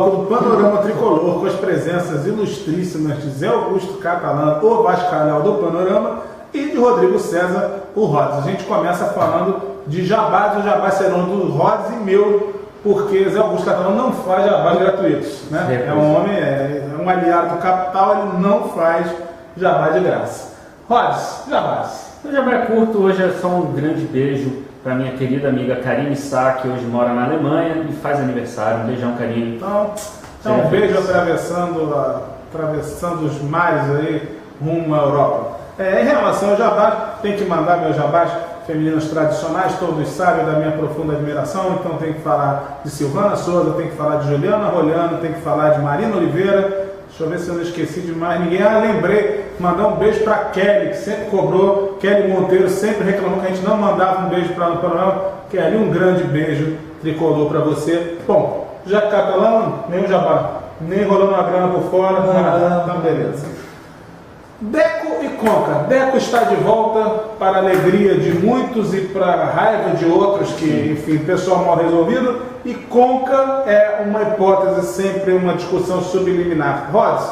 bloco do Panorama Tricolor, com as presenças ilustríssimas de Zé Augusto Catalã, o Vascaíno do Panorama, e de Rodrigo César, o Rods. A gente começa falando de jabás, os jabás serão do Rods e meu, porque Zé Augusto Catalã não faz jabás gratuitos, né? É um homem, é um aliado do capital, ele não faz jabá de graça. Rods, jabás. O jabá é curto, hoje é só um grande beijo para minha querida amiga Karine Sá, que hoje mora na Alemanha e faz aniversário. Um beijão, Karine. Então um beijo atravessando os mares aí rumo à Europa. Em relação ao jabá, tem que mandar meus jabás femininos tradicionais, todos sabem da minha profunda admiração, então tem que falar de Silvana Souza, tem que falar de Juliana Rolhano, tem que falar de Marina Oliveira. Deixa eu ver se eu não esqueci de mais ninguém. Lembrei, mandar um beijo para Kelly, que sempre cobrou. Kelly Monteiro sempre reclamou que a gente não mandava um beijo para no programa. Kelly, um grande beijo tricolor para você. Bom, já Catalão, nem o jabá, nem rolando uma grana por fora, então beleza. Deco e Conca. Deco está de volta para a alegria de muitos e para a raiva de outros, que, enfim, pessoal mal resolvido. E Conca é uma hipótese, sempre uma discussão subliminar. Rods,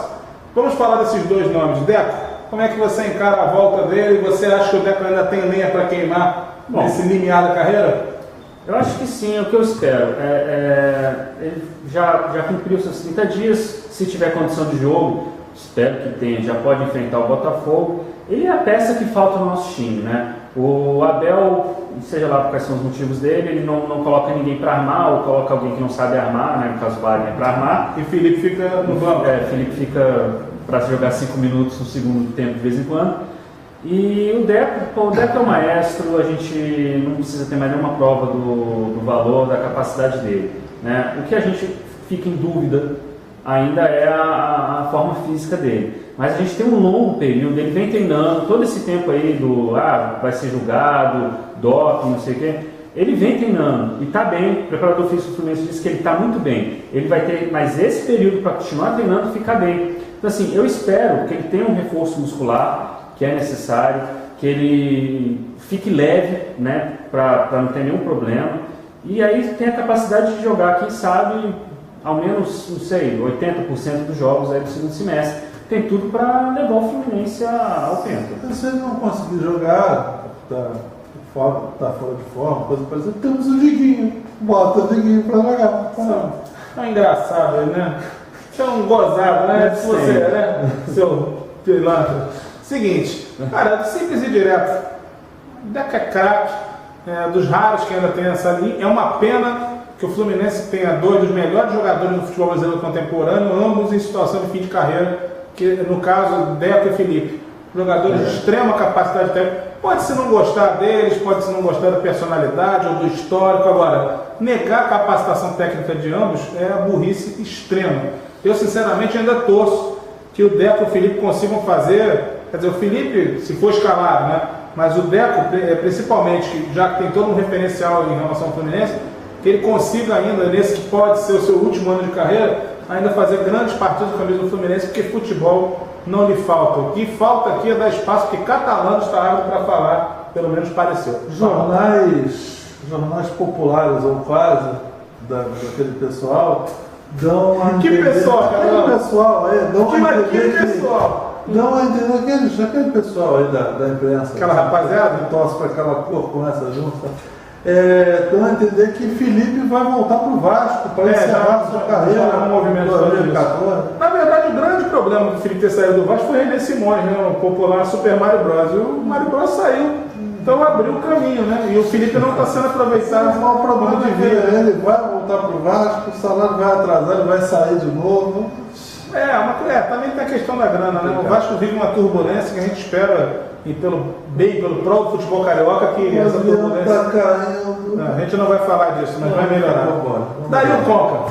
vamos falar desses dois nomes. Deco, como é que você encara a volta dele? Você acha que o Deco ainda tem lenha para queimar nesse limiar da carreira? Eu acho que sim, é o que eu espero. Ele já cumpriu seus 30 dias, se tiver condição de jogo, espero que tenha, já pode enfrentar o Botafogo. Ele é a peça que falta no nosso time, né? O Abel, seja lá quais são os motivos dele, ele não coloca ninguém para armar, ou coloca alguém que não sabe armar, né? No caso o Wagner para armar. E Felipe fica no banco. Felipe fica para jogar 5 minutos no segundo tempo de vez em quando. E o Deco é o maestro, a gente não precisa ter mais nenhuma prova do valor, da capacidade dele, né? O que a gente fica em dúvida ainda é a forma física dele. Mas a gente tem um longo período, ele vem treinando todo esse tempo aí vai ser julgado, doping, não sei o quê. Ele vem treinando e está bem. O preparador físico do Fluminense disse que ele está muito bem. Ele vai ter mais esse período para continuar treinando e ficar bem. Então assim, eu espero que ele tenha um reforço muscular, que é necessário, que ele fique leve, né, para não ter nenhum problema. E aí tem a capacidade de jogar, quem sabe, ao menos, não sei, 80% dos jogos aí do segundo semestre. Tem tudo para levar o Fluminense ao penta. Se ele não conseguir jogar, tá fora de forma, coisa parecida, temos o Diguinho. Bota o Diguinho para jogar. É engraçado ele, né? Você é um gozado, né? Se você, né? Seu pilantra. Seguinte, cara, simples e direto. Deco é craque, dos raros que ainda tem essa linha. É uma pena que o Fluminense tenha dois dos melhores jogadores do futebol brasileiro contemporâneo, ambos em situação de fim de carreira, que no caso Deco e Felipe, jogadores de extrema capacidade técnica. Pode-se não gostar deles, pode-se não gostar da personalidade ou do histórico. Agora, negar a capacitação técnica de ambos é a burrice extrema. Eu sinceramente ainda torço que o Deco e o Felipe consigam fazer. Quer dizer, o Felipe, se for escalado, né? Mas o Deco, principalmente, já que tem todo um referencial em relação ao Fluminense, que ele consiga ainda, nesse que pode ser o seu último ano de carreira, ainda fazer grandes partidas com a camisa do Fluminense, porque futebol não lhe falta. O que falta aqui é dar espaço, que Catalã está apto para falar, pelo menos pareceu. Jornais populares, ou quase, daquele pessoal, dão a entender... Que pessoal, cara? Aquele pessoal aí, dão a entender aquele pessoal aí da imprensa. Aquela rapaziada que torce para aquela cor, começa junto. Dão a entender que Felipe vai voltar para o Vasco para encerrar sua carreira no movimento 2014. Na verdade, o grande problema do Felipe ter saído do Vasco foi René Simões, né, o popular Super Mario Bros. E o Mario Bros saiu, então abriu o caminho, né? E o Felipe não está sendo aproveitado. O problema de vida, ele vai voltar para o Vasco, o salário vai atrasar, ele vai sair de novo. Também tem a questão da grana, né? O Vasco vive uma turbulência que a gente espera, e pelo prol do futebol carioca, que essa turbulência... A gente não vai falar disso, mas vai melhorar. Dario Conca.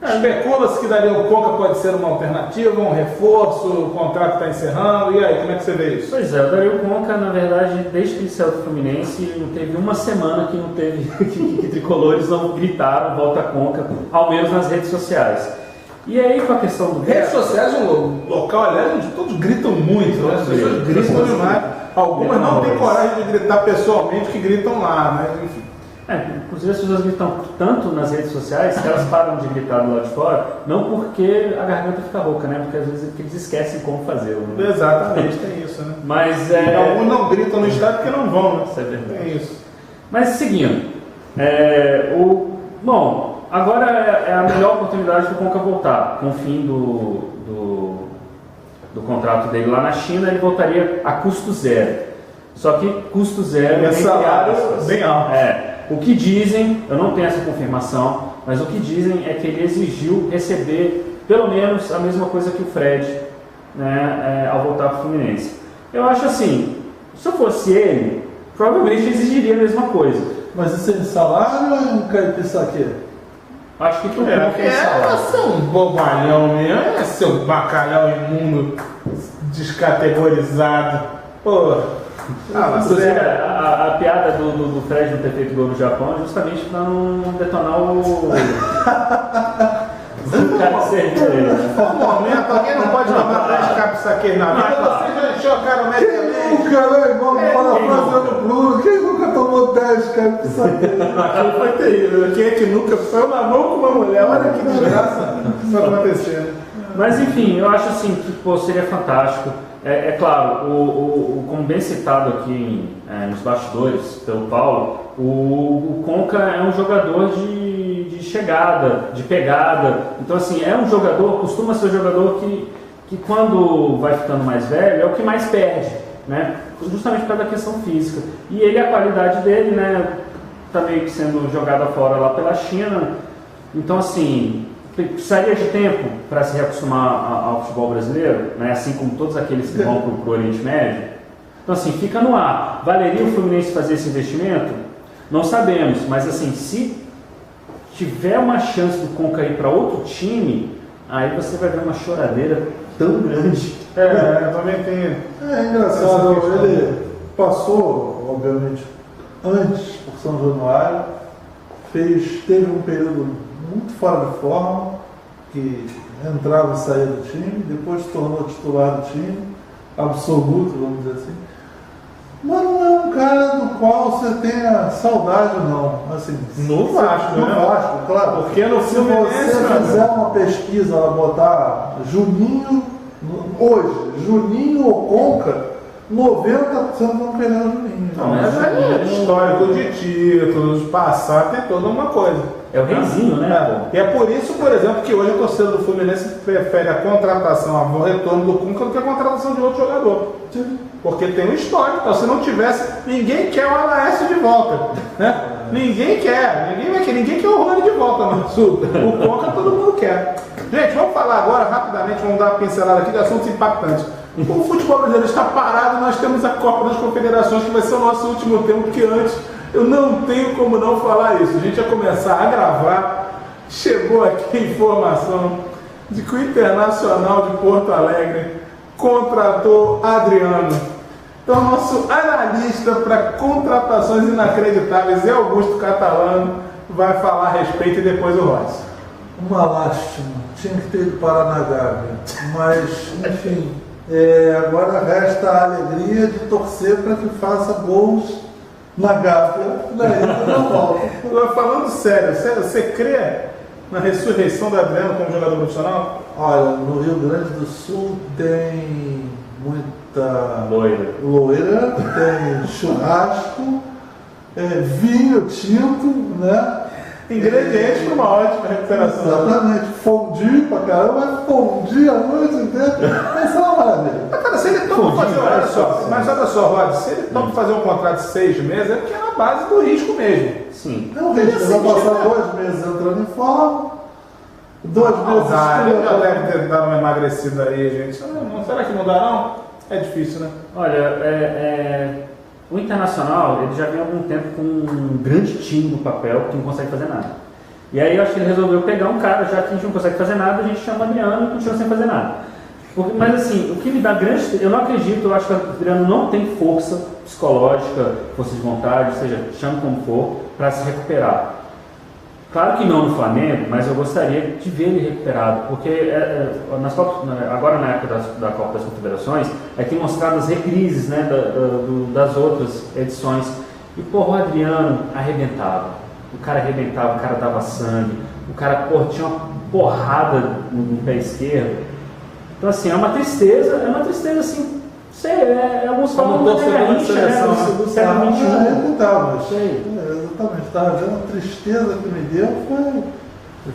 Especula-se que Dario Conca pode ser uma alternativa, um reforço, o contrato está encerrando. E aí, como é que você vê isso? Pois é, o Dario Conca, na verdade, desde que ele saiu do Fluminense, não teve uma semana que não teve que tricolores não gritaram volta Conca, ao menos nas redes sociais. E aí, com a questão do... Redes sociais é um local, aliás, onde todos gritam muito, né? As pessoas gritam demais. Algumas não têm coragem de gritar pessoalmente, que gritam lá, né? Enfim. Inclusive as pessoas gritam tanto nas redes sociais que elas param de gritar do lado de fora, não porque a garganta fica rouca, né? Porque às vezes eles esquecem como fazer. Né? Exatamente, tem isso, né? Mas alguns não gritam no estádio porque não vão, né? Isso é verdade. É isso. Mas seguindo, bom, agora é a melhor oportunidade do Conca voltar. Com o fim do contrato dele lá na China, ele voltaria a custo zero. Só que custo zero é salário bem alto. O que dizem, eu não tenho essa confirmação, mas o que dizem é que ele exigiu receber pelo menos a mesma coisa que o Fred, né, ao voltar para o Fluminense. Eu acho assim, se eu fosse ele, provavelmente exigiria a mesma coisa. Mas isso é em salário ou é um caipira-saque? Acho que tudo é ser um bobalhão mesmo, é ser um bacalhau imundo, descategorizado. Pô. Inclusive, a piada do Fred não ter feito gol no Japão é justamente para não detonar o cara de serviço dele. No momento, alguém não pode tomar 10 capisaqueiros na máquina. Você já encheu a cara no Quem nunca, né? Igual parafraseando o Bruno, quem nunca tomou 10 capisaqueiros? Aquilo foi terrível. Quem é que nunca foi na mão com uma mulher? Olha que desgraça isso acontecendo. Mas enfim, eu acho assim que seria fantástico. É claro, como bem citado aqui nos bastidores pelo Paulo, o Conca é um jogador de chegada, de pegada. Então assim, costuma ser um jogador que quando vai ficando mais velho é o que mais perde, né? Justamente por causa da questão física. E a qualidade dele, né, tá meio que sendo jogada fora lá pela China. Então assim, precisaria de tempo para se reacostumar ao futebol brasileiro, né? Assim como todos aqueles que vão para o Oriente Médio. Então assim, fica no ar. Valeria o Fluminense fazer esse investimento? Não sabemos, mas assim, se tiver uma chance do Conca ir para outro time, aí você vai ver uma choradeira tão grande. Eu também tenho. É engraçado, ele passou, obviamente, antes por São Januário, teve um período muito fora de forma, que entrava e saía do time, depois se tornou titular do time, absoluto, vamos dizer assim. Mas não é um cara do qual você tenha saudade, não. Assim, no Vasco, no né? Vasco, claro. Porque no se Fluminense, você fizer uma pesquisa, ela botar Juninho, hoje, Juninho ou Conca, 90% vão querer o Juninho. Não, mas é histórico de títulos, passar, tem toda uma coisa. É o reizinho, né? E é por isso, por exemplo, que hoje a torcida do Fluminense prefere a contratação, o retorno do Conca do que a contratação de outro jogador. Sim. Porque tem um histórico. Então, se não tivesse, ninguém quer o Alaécio de volta. Né? Ninguém quer o Rony de volta no Sul. O Conca todo mundo quer. Gente, vamos falar agora rapidamente, vamos dar uma pincelada aqui de assuntos impactantes. O futebol brasileiro está parado, nós temos a Copa das Confederações, que vai ser o nosso último tempo, porque antes eu não tenho como não falar isso. A gente ia começar a gravar, chegou aqui a informação de que o Internacional de Porto Alegre contratou Adriano. Então, nosso analista para contratações inacreditáveis, é Augusto Catalano, vai falar a respeito e depois o Royce. Uma lástima, tinha que ter ido para a Gávea, mas, enfim, agora resta a alegria de torcer para que faça gols na Gávea, daí não volta. Agora, falando sério, você crê na ressurreição do Adriano como jogador profissional? Olha, no Rio Grande do Sul tem muita loira, tem churrasco, vinho tinto, né? Ingredientes para uma ótima recuperação. Exatamente, fondue pra caramba, vai fondue a noite inteira, vai ser uma maravilha. Mas, cara, se ele topa fazer, olha só, Rod, se ele topa fazer um contrato de 6 meses, é porque é na base do risco mesmo. Sim. Não, ele vai passar 2 meses entrando em forma, 2 meses. Ele já deve ter dado uma emagrecida aí, gente. Será que não dá, não? É difícil, né? Olha, o Internacional, ele já vem há algum tempo com um grande time no papel que não consegue fazer nada. E aí eu acho que ele resolveu pegar um cara, já que a gente não consegue fazer nada, a gente chama o Adriano e continua sem fazer nada. Mas assim, o que me dá grande... Eu não acredito, eu acho que o Adriano não tem força psicológica, força de vontade, seja, chame como for, para se recuperar. Claro que não no Flamengo, mas eu gostaria de ver ele recuperado, porque agora na época da Copa das Confederações, aí tem mostrado as reprises, né, das outras edições, e porra, o Adriano arrebentava. o cara arrebentava, o cara dava sangue, o cara tinha uma porrada no pé esquerdo. Então assim, é uma tristeza assim, sei, alguns falam da garrincha, né, do século XXI. Exatamente, estava vendo a tristeza que me deu foi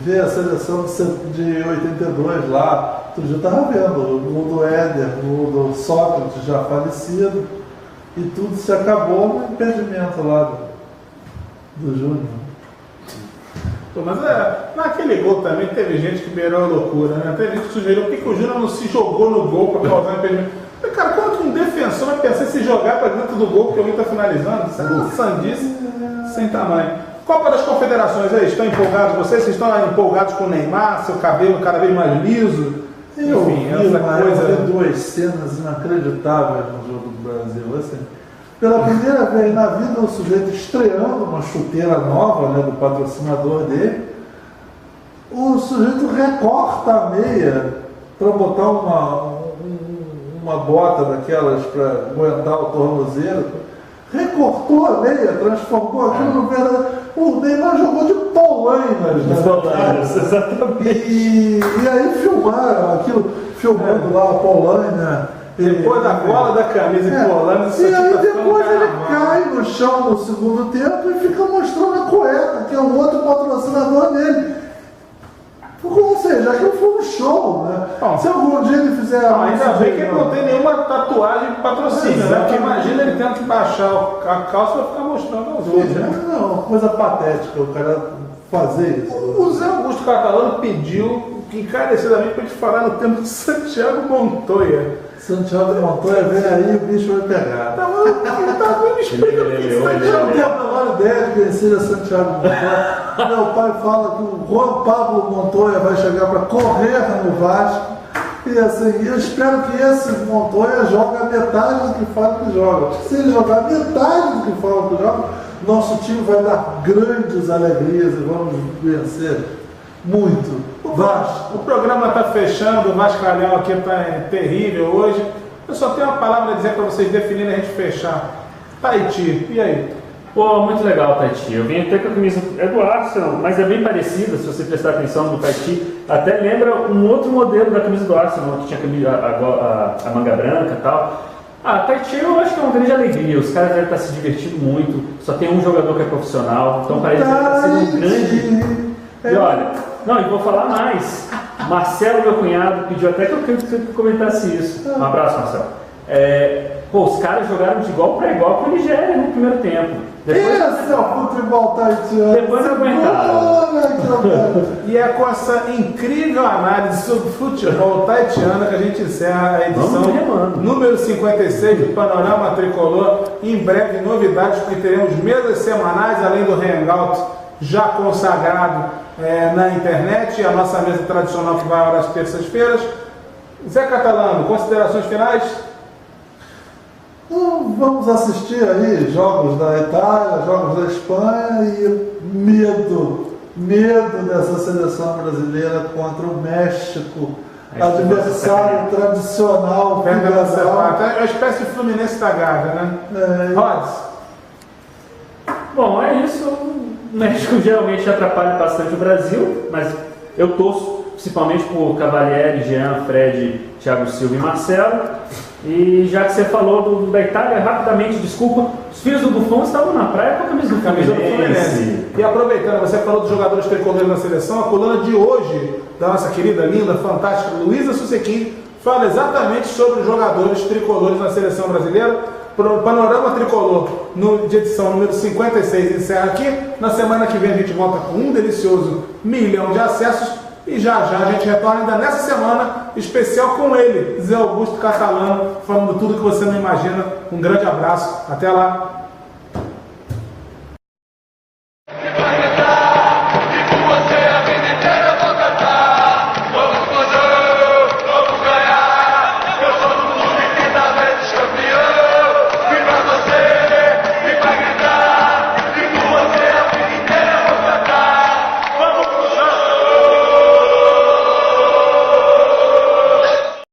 ver a seleção de 82 lá. Outro dia eu estava vendo o do Éder, o do Sócrates já falecido, e tudo se acabou no impedimento lá do Júnior. Mas naquele gol também teve gente que beirou a loucura, né? Teve gente que sugeriu por que o Júnior não se jogou no gol para causar impedimento. Cara, como que um defensor vai pensar em se jogar para dentro do gol porque alguém está finalizando? Isso é uma sandice sem tamanho. Copa das Confederações aí, estão empolgados vocês? Vocês estão empolgados com o Neymar, seu cabelo cada vez mais liso? Enfim, essa coisa. Eu vi duas cenas inacreditáveis no jogo do Brasil. Assim, pela primeira vez na vida, o sujeito estreando uma chuteira nova, né, do patrocinador dele, o sujeito recorta a meia para botar uma bota daquelas para aguentar o tornozelo. Recortou a meia, transformou aquilo no verdadeiro. O Neymar jogou de polainas, né? Exatamente. E aí filmaram aquilo, filmando lá a polaina. Depois da bola da camisa de polainas, e aí depois ele cai no chão no segundo tempo e fica mostrando a cueca, que é o outro patrocinador dele. Ou seja, aquilo foi um show, né? Bom, se algum dia ele fizer... ainda bem que ele não tem nenhuma tatuagem de patrocínio, né? Porque imagina ele tendo que baixar a calça para ficar mostrando aos outros. Né? Não, uma coisa patética o cara fazer isso. O Zé Augusto Catalano pediu encarecidamente para a gente falar no tema de Santiago Montoya. Santiago Montoya, vem aí, o bicho vai pegar. Me explica o que Eu não tenho a menor ideia de quem seja Santiago Montoya. Meu pai fala que o Juan Pablo Montoya vai chegar para correr no Vasco. E assim, eu espero que esse Montoya jogue a metade do que fala que joga. Se ele jogar metade do que fala que joga, nosso time vai dar grandes alegrias e vamos vencer muito. O programa está fechando, o Vascalhão aqui está terrível hoje. Eu só tenho uma palavra a dizer para vocês definirem a gente fechar. Tahiti, e aí? Pô, muito legal, Tahiti. Eu vim até com a camisa do Arsenal, mas é bem parecida, se você prestar atenção no Tahiti. Até lembra um outro modelo da camisa do Arsenal, que tinha a manga branca e tal. Tahiti eu acho que é uma grande alegria. Os caras devem estar se divertindo muito. Só tem um jogador que é profissional, então parece que está sendo um grande... E olha, não, e vou falar mais. Marcelo, meu cunhado, pediu até que eu comentasse isso. Um abraço, Marcelo. Os caras jogaram de igual para igual com a Nigéria no primeiro tempo. Esse é o futebol tahitiano. Depois não aguentaram. E é com essa incrível análise sobre futebol tahitiano que a gente encerra a edição número 56 do Panorama Tricolor. Em breve, novidades, porque teremos mesas semanais, além do Hangout já consagrado na internet, a nossa mesa tradicional que vai às terças-feiras. Zé Catalano, considerações finais? Vamos assistir aí jogos da Itália, jogos da Espanha e medo dessa seleção brasileira contra o México, adversário tradicional. É uma espécie de Fluminense da Gávea, né? Rods? Bom, é isso. O México geralmente atrapalha bastante o Brasil, mas eu torço principalmente por Cavalieri, Jean, Fred, Thiago Silva e Marcelo. E já que você falou da Itália, rapidamente, desculpa, os filhos do Buffon estavam na praia com a camisa do Fluminense. E aproveitando, você falou dos jogadores tricolores na seleção, a coluna de hoje, da nossa querida, linda, fantástica Luísa Susequim, fala exatamente sobre os jogadores tricolores na seleção brasileira. Panorama Tricolor, de edição número 56, encerra aqui. Na semana que vem a gente volta com um delicioso 1 milhão de acessos. E já a gente retorna ainda nessa semana, especial com ele, Zé Augusto Catalano, falando tudo que você não imagina. Um grande abraço, até lá.